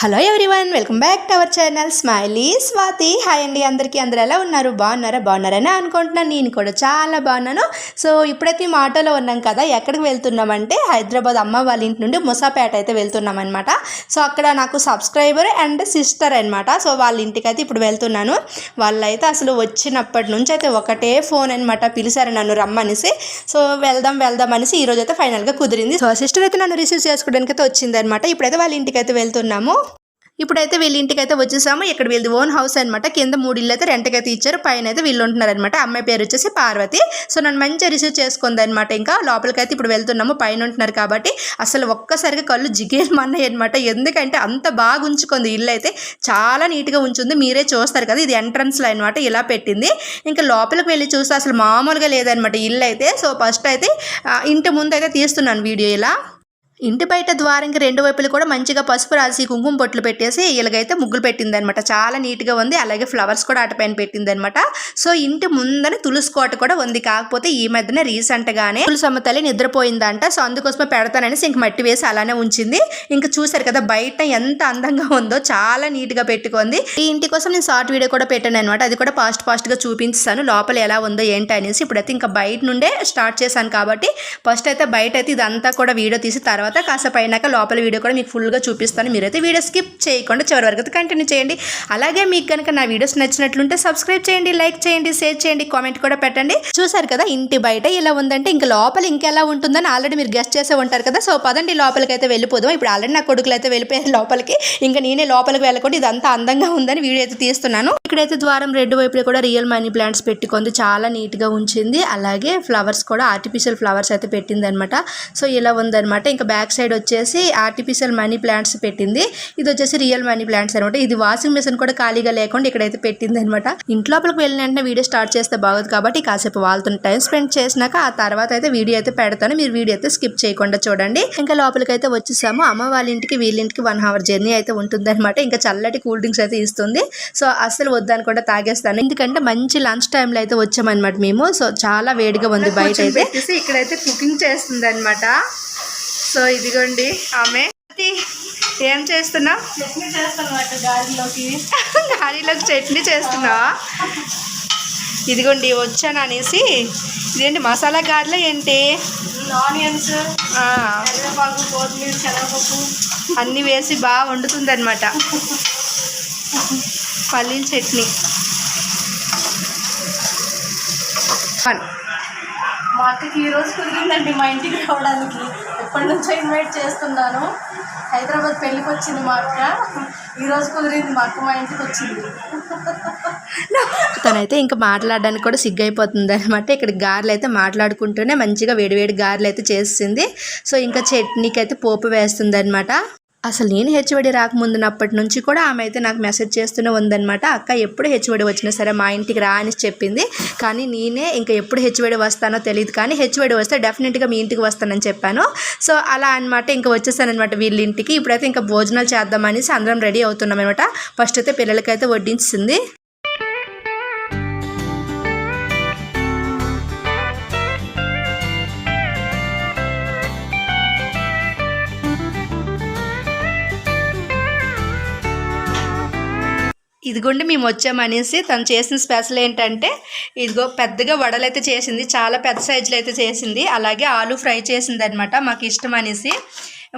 Hello everyone, welcome back to our channel smiley Swathi. Hi అండి అందరికీ. అందరూ ఎలా ఉన్నారు? బాగున్నారని అనుకుంటున్నాను. నేను కూడా చాలా బాగున్నాను. సో ఇప్పుడైతే మేము ఆటోలో ఉన్నాం కదా, ఎక్కడికి వెళ్తున్నామంటే హైదరాబాద్ అమ్మ వాళ్ళ ఇంటి నుండి ముసాపేట అయితే వెళ్తున్నాం అనమాట. సో అక్కడ నాకు సబ్స్క్రైబర్ అండ్ సిస్టర్ అనమాట. సో వాళ్ళ ఇంటికి అయితే ఇప్పుడు వెళ్తున్నాను. వాళ్ళైతే అసలు వచ్చినప్పటి నుంచి అయితే ఒకటే ఫోన్ అనమాట, పిలిచారు నన్ను రమ్మనేసి. సో వెళ్దాం అనేసి ఈరోజు అయితే ఫైనల్గా కుదిరింది. సో సిస్టర్ అయితే నన్ను రిసీవ్ చేసుకోవడానికి అయితే వచ్చింది అనమాట. ఇప్పుడైతే వాళ్ళ ఇంటికి అయితే వెళ్తున్నాము. ఇప్పుడైతే వీళ్ళ ఇంటికి అయితే వచ్చేసాము. ఇక్కడ వీళ్ళది ఓన్ హౌస్ అనమాట. కింద 3 ఇళ్ళు అయితే రెంట్కి అయితే ఇచ్చారు, పైన అయితే వీళ్ళు ఉంటున్నారనమాట. అమ్మాయి పేరు వచ్చేసి పార్వతి. సో నన్ను మంచిగా రిసీవ్ చేసుకుంది అనమాట. ఇంకా లోపలికి అయితే ఇప్పుడు వెళ్తున్నాము. పైన ఉంటున్నారు కాబట్టి అసలు ఒక్కసారిగా కళ్ళు జిగేమన్నాయి అనమాట. ఎందుకంటే అంత బాగా ఉంచుకుంది ఇల్లు అయితే, చాలా నీట్గా ఉంచుంది. మీరే చూస్తారు కదా, ఇది ఎంట్రన్స్లో అనమాట ఇలా పెట్టింది. ఇంకా లోపలికి వెళ్ళి చూస్తే అసలు మామూలుగా లేదనమాట ఇల్లు అయితే. సో ఫస్ట్ అయితే ఇంటి ముందు అయితే తీస్తున్నాను వీడియో ఇలా. ఇంటి బయట ద్వారంకి 2 వైపులు కూడా మంచిగా పసుపు రాసి కుంకుమ బొట్లు పెట్టేసి ఇలాగైతే ముగ్గులు పెట్టింది అనమాట. చాలా నీట్గా ఉంది. అలాగే ఫ్లవర్స్ కూడా అటుపైన పెట్టింది అనమాట. సో ఇంటి ముందని తులసి కోట కూడా ఉంది. కాకపోతే ఈ మధ్యన రీసెంట్గానే తులసమ్మ తల్లి నిద్రపోయిందంట. సో అందుకోసమే పెడతాననేసి ఇంక మట్టి వేసి అలానే ఉంచింది. ఇంకా చూసారు కదా బయట ఎంత అందంగా ఉందో, చాలా నీట్గా పెట్టుకుంది. ఈ ఇంటి కోసం నేను షార్ట్ వీడియో కూడా పెట్టాను అనమాట. అది కూడా ఫాస్ట్గా చూపించాను లోపల ఎలా ఉందో ఏంటి అనేసి. ఇప్పుడైతే ఇంకా బయట నుండే స్టార్ట్ చేశాను కాబట్టి ఫస్ట్ అయితే బయట అయితే ఇదంతా కూడా వీడియో తీసి తర్వాత కాసేపు అయినాక లోపల వీడియో కూడా మీకు ఫుల్గా చూపిస్తాను. మీరైతే వీడియో స్కిప్ చేయకుండా చివరి వరకు అయితే కంటిన్యూ చేయండి. అలాగే మీకు కనుక నా వీడియోస్ నచ్చినట్లుంటే సబ్స్క్రైబ్ చేయండి, లైక్ చేయండి, షేర్ చేయండి, కామెంట్ కూడా పెట్టండి. చూసారు కదా ఇంటి బయట ఇలా ఉందంటే ఇంకా లోపల ఇంకెలా ఉంటుందని ఆల్రెడీ మీరు గెస్ట్ చేసే ఉంటారు కదా. సో పదండి లోపలికి అయితే వెళ్ళిపోదాం. ఇప్పుడు ఆల్రెడీ నా కొడుకులు అయితే వెళ్ళిపోయారు లోపలికి. ఇంకా నేనే లోపలికి వెళ్ళకుండా ఇదంతా అందంగా ఉందని వీడియో అయితే తీస్తున్నాను. ఇక్కడైతే ద్వారం 2 వైపులు కూడా రియల్ మనీ ప్లాంట్స్ పెట్టుకుంది, చాలా నీట్గా ఉంచింది. అలాగే ఫ్లవర్స్ కూడా ఆర్టిఫిషియల్ ఫ్లవర్స్ అయితే పెట్టింది అనమాట. సో ఇలా ఉందనమాట. ఇంకా బ్యాక్ సైడ్ వచ్చేసి ఆర్టిఫిషియల్ మనీ ప్లాంట్స్ పెట్టింది. ఇది వచ్చేసి రియల్ మనీ ప్లాంట్స్ అనమాట. ఇది వాషింగ్ మెషిన్ కూడా ఖాళీగా లేకుండా ఇక్కడైతే పెట్టింది అనమాట. ఇంట్లోపలికి వెళ్ళిన వెంటనే వీడియో స్టార్ట్ చేస్తే బాగోదు కాబట్టి కాసేపు వాళ్ళతో టైం స్పెండ్ చేసినాక ఆ తర్వాత అయితే వీడియో అయితే పెడతాను. మీరు వీడియో అయితే స్కిప్ చేయకుండా చూడండి. ఇంకా లోపలికి అయితే వచ్చేసాము. అమ్మ వాళ్ళ ఇంటికి వీళ్ళింటికి 1 hour జర్నీ అయితే ఉంటుంది అనమాట. ఇంకా చల్లటి కూల్ డ్రింక్స్ అయితే ఇస్తుంది. సో అసలు వద్దని కూడా తాగేస్తాను, ఎందుకంటే మంచి లంచ్ టైంలో అయితే వచ్చామన్నమాట మేము. సో చాలా వేడిగా ఉంది బయట అయితే. ఇక్కడైతే కుకింగ్ చేస్తుంది అనమాట. సో ఇదిగోండి ఆమె. ఏం చేస్తున్నా? చట్నీ చేస్తాను గాలిలోకి చట్నీ చేస్తున్నావా? ఇదిగోండి వచ్చాను అనేసి. ఇదేంటి మసాలా గారెలు ఏంటి? ఆనియన్స్, కరివేపాకు, కొత్తిమీర, శనగపప్పు అన్నీ వేసి బాగా వండుతుంది అనమాట. పల్లీల చట్నీ. మా అక్కకి ఈరోజు కుదిరిందండి మా ఇంటికి రావడానికి. ఎప్పటి నుంచో ఇన్వైట్ చేస్తున్నాను. హైదరాబాద్ పెళ్ళికి వచ్చింది మా అక్క, ఈరోజు కుదిరింది. మా అక్క మా ఇంటికి వచ్చింది. తనైతే ఇంకా మాట్లాడడానికి కూడా సిగ్గైపోతుంది అనమాట. ఇక్కడ గారెలు అయితే మాట్లాడుకుంటూనే మంచిగా వేడివేడి గారెలు అయితే చేసింది. సో ఇంకా చట్నీకి అయితే పోపు వేస్తుంది అనమాట. అసలు నేను హెచ్వడి రాకముందునప్పటి నుంచి కూడా ఆమె అయితే నాకు మెసేజ్ చేస్తూనే ఉందన్నమాట. అక్క ఎప్పుడు హెచ్వడి వచ్చినా సరే మా ఇంటికి రా అని చెప్పింది. కానీ నేనే ఇంకా ఎప్పుడు హెచ్వడి వస్తానో తెలియదు, కానీ హెచ్వడి వస్తే డెఫినెట్గా మీ ఇంటికి వస్తానని చెప్పాను. సో అలా అనమాట ఇంకా వచ్చేసాను అనమాట వీళ్ళ ఇంటికి. ఇప్పుడైతే ఇంకా భోజనాలు చేద్దామనేసి అందరం రెడీ అవుతున్నాం అనమాట. ఫస్ట్ అయితే పిల్లలకైతే వడ్డించింది. ఇదిగోండి మేము వచ్చామనేసి తను చేసిన స్పెషల్ ఏంటంటే ఇదిగో పెద్దగా వడలు అయితే చేసింది, చాలా పెద్ద సైజులో అయితే చేసింది. అలాగే ఆలు ఫ్రై చేసింది అనమాట, మాకు ఇష్టం అనేసి.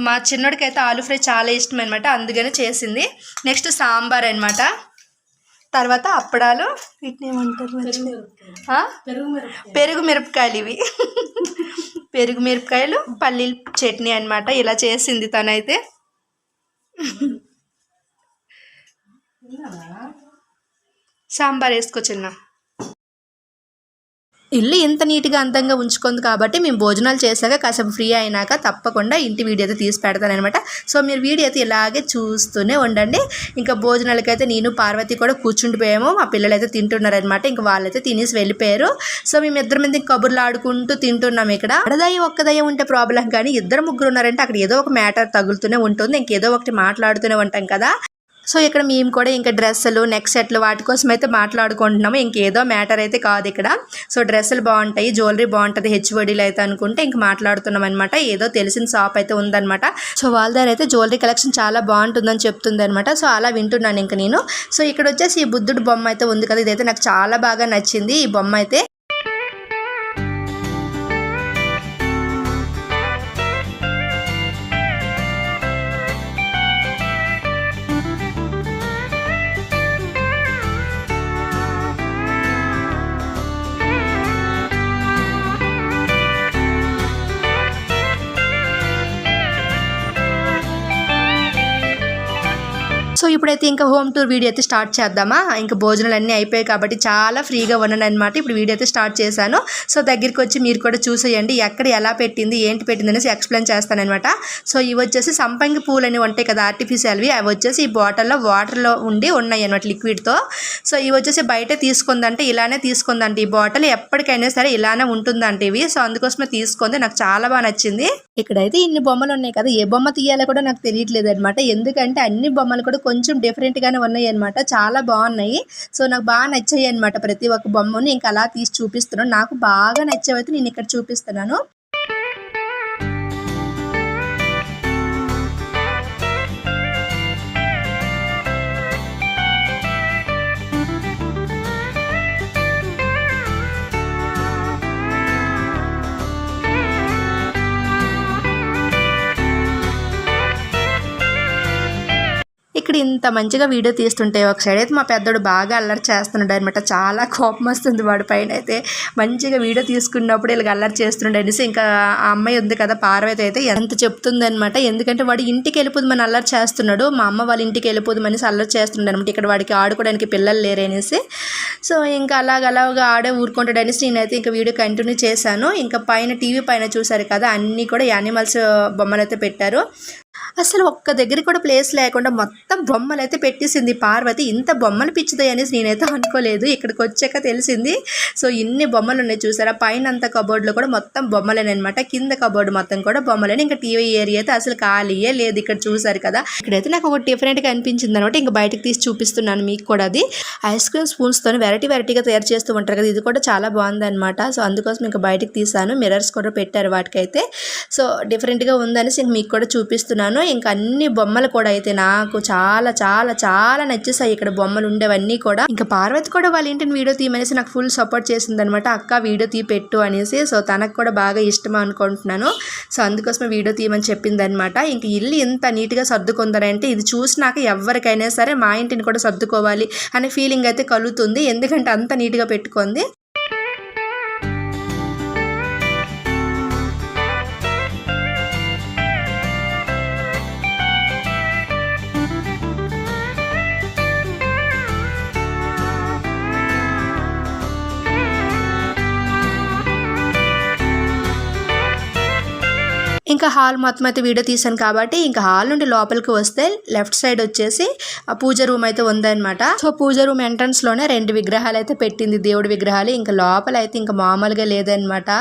మా చిన్నోడికి అయితే ఆలు ఫ్రై చాలా ఇష్టం అనమాట, అందుకనే చేసింది. నెక్స్ట్ సాంబార్ అనమాట. తర్వాత అప్పడాలు, వీటిని ఏమంటారు? పెరుగు మిరపకాయలు. ఇవి పెరుగు మిరపకాయలు, పల్లీల చట్నీ అనమాట. ఇలా చేసింది తనైతే. సాంబార్ వేసుకోవచ్చున్నా. ఇల్లు ఇంత నీట్గా అందంగా ఉంచుకుంది కాబట్టి మేము భోజనాలు చేశాక కాసేపు ఫ్రీ అయినాక తప్పకుండా ఇంటి వీడియో అయితే తీసి పెడతానమాట. సో మీరు వీడియో అయితే ఇలాగే చూస్తూనే ఉండండి. ఇంకా భోజనాలకైతే నేను పార్వతి కూడా కూర్చుండిపోయాము. మా పిల్లలు అయితే తింటున్నారనమాట. ఇంకా వాళ్ళైతే తినేసి వెళ్ళిపోయారు. సో మేము ఇద్దరు మంది కబుర్లు ఆడుకుంటూ తింటున్నాం. ఇక్కడ అడదయ్య ఒక్కదయ్య ఉంటే ప్రాబ్లం, కానీ 2 ముగ్గురు ఉన్నారంటే అక్కడ ఏదో ఒక మ్యాటర్ తగులుతూనే ఉంటుంది. ఇంకేదో ఒకటి మాట్లాడుతూనే ఉంటాం కదా. సో ఇక్కడ మేము కూడా ఇంకా డ్రెస్సులు నెక్ సెట్లు వాటి కోసం అయితే మాట్లాడుకుంటున్నాము. ఇంకేదో మ్యాటర్ అయితే కాదు ఇక్కడ. సో డ్రెస్సులు బాగుంటాయి, జ్యువెలరీ బాగుంటుంది హెచ్ఓడీలో అయితే అనుకుంటే ఇంక మాట్లాడుతున్నాం అనమాట. ఏదో తెలిసిన షాప్ అయితే ఉందన్నమాట. సో వాళ్ళ దగ్గర అయితే జ్యువెలరీ కలెక్షన్ చాలా బాగుంటుందని చెప్తుంది అనమాట. సో అలా వింటున్నాను ఇంక నేను. సో ఇక్కడ వచ్చేసి ఈ బుద్ధుడు బొమ్మ అయితే ఉంది కదా, ఇదైతే నాకు చాలా బాగా నచ్చింది ఈ బొమ్మ అయితే. సో ఇప్పుడైతే ఇంకా హోమ్ టూర్ వీడియో అయితే స్టార్ట్ చేద్దామా. ఇంకా భోజనాలు అన్నీ అయిపోయాయి కాబట్టి చాలా ఫ్రీగా ఉన్నాను అనమాట. ఇప్పుడు వీడియో అయితే స్టార్ట్ చేశాను. సో దగ్గరికి వచ్చి మీరు కూడా చూసేయండి ఎక్కడ ఎలా పెట్టింది ఏంటి పెట్టింది అనేసి ఎక్స్ప్లెయిన్ చేస్తానమాట. సో ఇవి వచ్చేసి సంపంగి పూలు అని ఉంటాయి కదా ఆర్టిఫిషియల్వి, అవి వచ్చేసి ఈ బాటిల్లో వాటర్లో ఉండి ఉన్నాయి అనమాట లిక్విడ్తో. సో ఇవి వచ్చేసి బయట తీసుకుందంటే ఇలానే తీసుకుందంటే ఈ బాటిల్ ఎప్పటికైనా సరే ఇలానే ఉంటుందంటే ఇవి. సో అందుకోసమే తీసుకుంది, నాకు చాలా బాగా నచ్చింది. ఇక్కడైతే ఇన్ని బొమ్మలు ఉన్నాయి కదా, ఏ బొమ్మ తీయాలో కూడా నాకు తెలియట్లేదు అనమాట. ఎందుకంటే అన్ని బొమ్మలు కూడా కొంచెం డిఫరెంట్గానే ఉన్నాయి అనమాట, చాలా బాగున్నాయి. సో నాకు బాగా నచ్చాయి అనమాట ప్రతి ఒక్క బొమ్మను. ఇంకా అలా తీసి చూపిస్తున్నాను. నాకు బాగా నచ్చేవైతే నేను ఇక్కడ చూపిస్తున్నాను. ఇక్కడ ఇంత మంచిగా వీడియో తీస్తుంటే ఒక సైడ్ అయితే మా పెద్దోడు బాగా అల్లరి చేస్తున్నాడు అనమాట. చాలా కోపం వస్తుంది వాడి పైన అయితే. మంచిగా వీడియో తీసుకున్నప్పుడు ఇలా అల్లరి చేస్తున్నాడు అనేసి ఇంకా ఆ అమ్మాయి ఉంది కదా పార్వతి అయితే ఎంత చెప్తుంది అనమాట. ఎందుకంటే వాడు ఇంటికి వెళ్ళిపోదామని అల్లరి చేస్తున్నాడు, మా అమ్మ వాళ్ళ ఇంటికి వెళ్ళిపోదామనేసి అల్లరి చేస్తున్నాడు అనమాట. ఇక్కడ వాడికి ఆడుకోవడానికి పిల్లలు లేరనేసి. సో ఇంకా అలాగా ఆడే ఊరుకుంటాడు అనేసి నేనైతే ఇంకా వీడియో కంటిన్యూ చేశాను. ఇంకా పైన టీవీ పైన చూసారు కదా అన్నీ కూడా యానిమల్స్ బొమ్మలు అయితే పెట్టారు. అసలు ఒక్క దగ్గర కూడా ప్లేస్ లేకుండా మొత్తం బొమ్మలు అయితే పెట్టేసింది పార్వతి. ఇంత బొమ్మలు పిచ్చిదాయి అనేసి నేనైతే అనుకోలేదు, ఇక్కడికి వచ్చాక తెలిసింది. సో ఇన్ని బొమ్మలు ఉన్నాయి చూసారా. పైన అంత కబోర్డ్లో కూడా మొత్తం బొమ్మలేనమాట, కింద కబోర్డ్ మొత్తం కూడా బొమ్మలేని. ఇంకా టీవీ ఏరియా అయితే అసలు ఖాళీయే లేదు. ఇక్కడ చూసారు కదా, ఇక్కడైతే నాకు ఒక డిఫరెంట్గా అనిపించింది అనమాట. ఇంకా బయటకు తీసి చూపిస్తున్నాను మీకు కూడా. అది ఐస్ క్రీమ్ స్పూన్స్తో వెరైటీగా తయారు చేస్తూ ఉంటారు కదా, ఇది కూడా చాలా బాగుంది అనమాట. సో అందుకోసం ఇంకా బయటకు తీసాను. మిర్రర్స్ కూడా పెట్టారు వాటికైతే. సో డిఫరెంట్గా ఉందనేసి ఇంక మీకు కూడా చూపిస్తున్నాను. ఇంకా అన్ని బొమ్మలు కూడా అయితే నాకు చాలా చాలా చాలా నచ్చేసాయి. ఇక్కడ బొమ్మలు ఉండేవన్నీ కూడా. ఇంకా పార్వతి కూడా వాళ్ళ ఇంటిని వీడియో తీయమనేసి నాకు ఫుల్ సపోర్ట్ చేసింది అనమాట. అక్క వీడియో తీ పెట్టు అనేసి. సో తనకు కూడా బాగా ఇష్టం అనుకుంటున్నాను. సో అందుకోసమే వీడియో తీయమని చెప్పింది అనమాట. ఇంక ఇల్లు ఎంత నీట్గా సర్దుకుందరంటే ఇది చూసినాక ఎవరికైనా సరే మా ఇంటిని కూడా సర్దుకోవాలి అనే ఫీలింగ్ అయితే కలుగుతుంది. ఎందుకంటే అంత నీట్గా పెట్టుకుంది. ఇంకా హాల్ మొత్తం అయితే వీడియో తీసాను కాబట్టి ఇంకా హాల్ నుండి లోపలికి వస్తే లెఫ్ట్ సైడ్ వచ్చేసి పూజ రూమ్ అయితే ఉందన్నమాట. సో పూజ రూమ్ ఎంట్రన్స్ లోనే 2 విగ్రహాలు అయితే పెట్టింది, దేవుడి విగ్రహాలు. ఇంకా లోపల అయితే ఇంకా మామూలుగా లేదనమాట,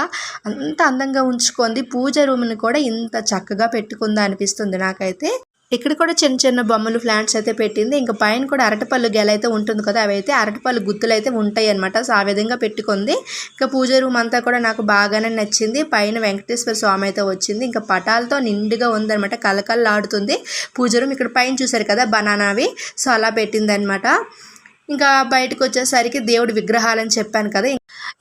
అంత అందంగా ఉంచుకుంది. పూజ రూమ్ ని కూడా ఇంత చక్కగా పెట్టుకుందా అనిపిస్తుంది నాకైతే. ఇక్కడ కూడా చిన్న చిన్న బొమ్మలు ప్లాంట్స్ అయితే పెట్టింది. ఇంకా పైన కూడా అరటిపళ్ళు గెల అయితే ఉంటుంది కదా, అవి అయితే అరటిపళ్ళు గుత్తులు అయితే ఉంటాయి అనమాట. సో ఆ విధంగా పెట్టుకుంది. ఇంకా పూజ రూమ్ అంతా కూడా నాకు బాగానే నచ్చింది. పైన వెంకటేశ్వర స్వామి అయితే వచ్చింది. ఇంకా పటాలతో నిండుగా ఉందనమాట, కలకల్లాడుతుంది పూజ రూమ్. ఇక్కడ పైన చూసారు కదా బనానావి, సో అలా పెట్టింది అనమాట. ఇంకా బయటకు వచ్చేసరికి దేవుడి విగ్రహాలని చెప్పాను కదా,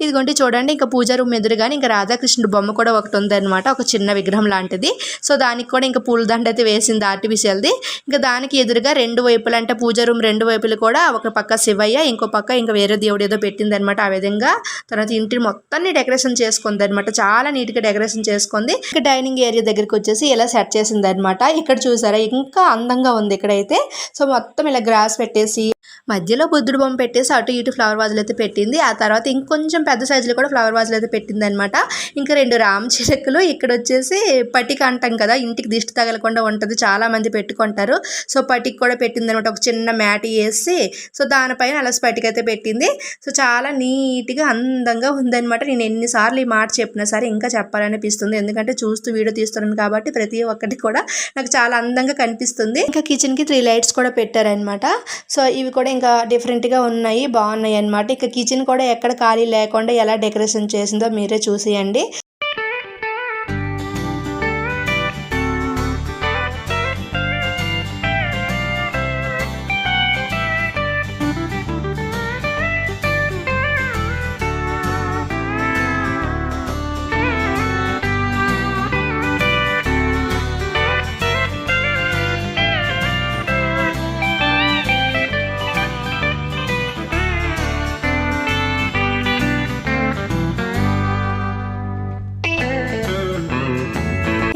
ఇదిగోండి చూడండి. ఇంకా పూజా రూమ్ ఎదురుగానే ఇంకా రాధాకృష్ణుడు బొమ్మ కూడా ఒకటి ఉందన్నమాట, ఒక చిన్న విగ్రహం లాంటిది. సో దానికి కూడా ఇంకా పూలదండ అయితే వేసింది ఆర్టిఫిషియల్ది. ఇంకా దానికి ఎదురుగా 2 వైపులు అంటే పూజా రూమ్ 2 వైపులు కూడా ఒక పక్క శివయ్య, ఇంకో పక్క ఇంకా వేరే దేవుడు ఏదో పెట్టింది అనమాట. ఆ విధంగా తర్వాత ఇంటిని మొత్తాన్ని డెకరేషన్ చేసుకుంది అనమాట, చాలా నీట్గా డెకరేషన్ చేసుకుంది. ఇంకా డైనింగ్ ఏరియా దగ్గరికి వచ్చేసి ఇలా సెట్ చేసింది అనమాట. ఇక్కడ చూసారా ఇంకా అందంగా ఉంది ఇక్కడైతే. సో మొత్తం ఇలా గ్రాస్ పెట్టేసి మధ్యలో బుద్ధుడు బొమ్మ పెట్టేసి అటు ఇటు ఫ్లవర్ వాజులు అయితే పెట్టింది. ఆ తర్వాత ఇంకొంచెం పెద్ద సైజులో కూడా ఫ్లవర్ వాజులు అయితే పెట్టింది అనమాట. ఇంకా 2 రామ చిలకలు, ఇక్కడ వచ్చేసి పటిక అంటాం కదా, ఇంటికి దిష్టి తగలకుండా ఉంటుంది, చాలా మంది పెట్టుకుంటారు. సో పటికి కూడా పెట్టింది అనమాట. ఒక చిన్న మ్యాట్ వేసి సో దానిపైన అలా స్పటిక అయితే పెట్టింది. సో చాలా నీట్గా అందంగా ఉందన్నమాట. నేను ఎన్నిసార్లు ఈ మాట చెప్పినా సరే ఇంకా చెప్పాలనిపిస్తుంది, ఎందుకంటే చూస్తూ వీడియో తీస్తున్నాను కాబట్టి ప్రతి ఒక్కటి కూడా నాకు చాలా అందంగా కనిపిస్తుంది. ఇంకా కిచెన్కి 3 లైట్స్ కూడా పెట్టారనమాట. సో ఇవి కూడా ఇంకా డిఫరెంట్గా ఉన్నాయి, బాగున్నాయి అనమాట. ఇక కిచెన్ కూడా ఎక్కడ ఖాళీ లేకుండా ఎలా డెకరేషన్ చేసిందో మీరే చూసేయండి.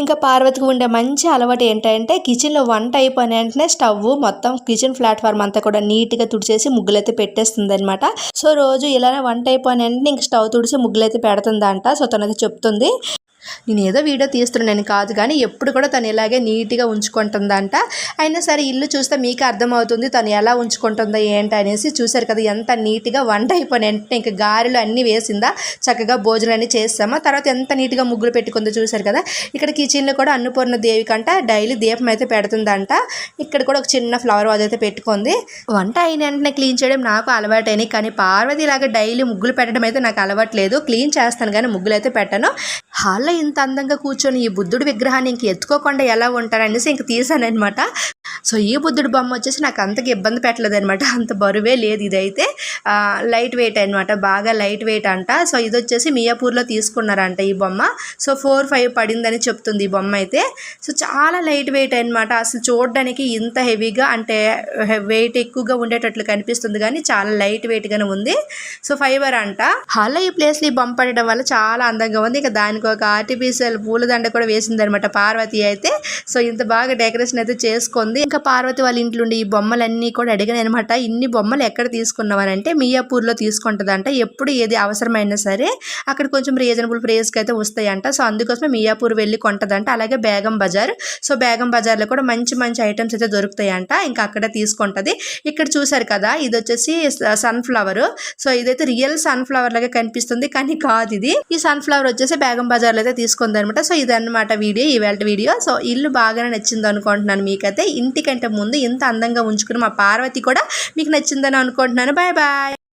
ఇంకా పార్వతికి ఉండే మంచి అలవాటు ఏంటంటే కిచెన్లో వంట అయిపోయిన వెంటనే స్టవ్ మొత్తం కిచెన్ ప్లాట్ఫామ్ అంతా కూడా నీట్గా తుడిచేసి ముగ్గులైతే పెట్టేస్తుంది అనమాట. సో రోజు ఇలానే వంట అయిపోయిన వెంటనే ఇంక స్టవ్ తుడిచి ముగ్గులైతే పెడుతుందంట. సో తనది చెప్తుంది. నేను ఏదో వీడియో తీస్తున్నాను కాదు కానీ ఎప్పుడు కూడా తను ఇలాగే నీట్గా ఉంచుకుంటుందంట. అయినా సరే ఇల్లు చూస్తే మీకు అర్థమవుతుంది తను ఎలా ఉంచుకుంటుందో ఏంటి అనేసి. చూసారు కదా ఎంత నీట్గా వంట అయిపోయిన వెంటనే ఇంకా గారెలు అన్నీ వేసిందా, చక్కగా భోజనం అన్నీ చేస్తామా, తర్వాత ఎంత నీట్గా ముగ్గులు పెట్టుకుందో చూసారు కదా. ఇక్కడ కిచెన్లో కూడా అన్నపూర్ణ దేవి కంట డైలీ దీపం అయితే పెడుతుందంట. ఇక్కడ కూడా ఒక చిన్న ఫ్లవర్ వాజ్ అయితే పెట్టుకుంది. వంట అయిన వెంటనే క్లీన్ చేయడం నాకు అలవాటైనాయి, కానీ పార్వతి ఇలాగ డైలీ ముగ్గులు పెట్టడం అయితే నాకు అలవాట్లేదు. క్లీన్ చేస్తాను కానీ ముగ్గులు అయితే పెట్టను. హాల్లో ఇంత అందంగా కూర్చొని ఈ బుద్ధుడి విగ్రహాన్ని ఇంక ఎత్తుకోకుండా ఎలా ఉంటారనేసి ఇంక తీసానమాట. సో ఈ బుద్ధుడి బొమ్మ వచ్చేసి నాకు అంతగా ఇబ్బంది పెట్టలేదు అనమాట, అంత బరువే లేదు. ఇదైతే లైట్ వెయిట్ అనమాట, బాగా లైట్ వెయిట్ అంట. సో ఇది వచ్చేసి మియాపూర్లో తీసుకున్నారంట ఈ బొమ్మ. సో 4-5 పడిందని చెప్తుంది ఈ బొమ్మ అయితే. సో చాలా లైట్ వెయిట్ అనమాట. అసలు చూడడానికి ఇంత హెవీగా అంటే వెయిట్ ఎక్కువగా ఉండేటట్లు కనిపిస్తుంది కానీ చాలా లైట్ వెయిట్గానే ఉంది. సో ఫైబర్ అంట. హాల్లో ఈ ప్లేస్లో ఈ బొమ్మ పడడం వల్ల చాలా అందంగా ఉంది. ఇక దానికి ఒక ఆర్టిఫిషియల్ పూలదండ కూడా వేసిందనమాట పార్వతి అయితే. సో ఇంత బాగా డెకరేషన్ అయితే చేసుకుంది. ఇంకా పార్వతి వాళ్ళ ఇంట్లో ఉండి ఈ బొమ్మలన్నీ కూడా అడిగాను అనమాట. ఇన్ని బొమ్మలు ఎక్కడ తీసుకున్నావనంటే మియాపూర్లో తీసుకుంటుందంట. ఎప్పుడు ఏది అవసరమైనా సరే అక్కడ కొంచెం రీజనబుల్ ప్రైస్కి అయితే వస్తాయంట. సో అందుకోసమే మియాపూర్ వెళ్ళి కొంటదంట. అలాగే బేగం బజార్, సో బేగం బజార్లో కూడా మంచి మంచి ఐటమ్స్ అయితే దొరుకుతాయంట. ఇంకా అక్కడే తీసుకుంటుంది. ఇక్కడ చూసారు కదా ఇది వచ్చేసి సన్ఫ్లవర్. సో ఇదైతే రియల్ సన్ఫ్లవర్ లాగా కనిపిస్తుంది కానీ కాదు ఇది. ఈ సన్ఫ్లవర్ వచ్చేసి బేగం బజార్లో అయితే తీసుకుంది అనమాట. సో ఇదన్నమాట వీడియో, ఇవాళ వీడియో. సో ఇల్లు బాగానే నచ్చింది అనుకుంటున్నాను మీకైతే. ఇంటికంటే ముందు ఇంత అందంగా ఉంచుకుని మా పార్వతి కూడా మీకు నచ్చిందని అనుకుంటున్నాను. Bye bye.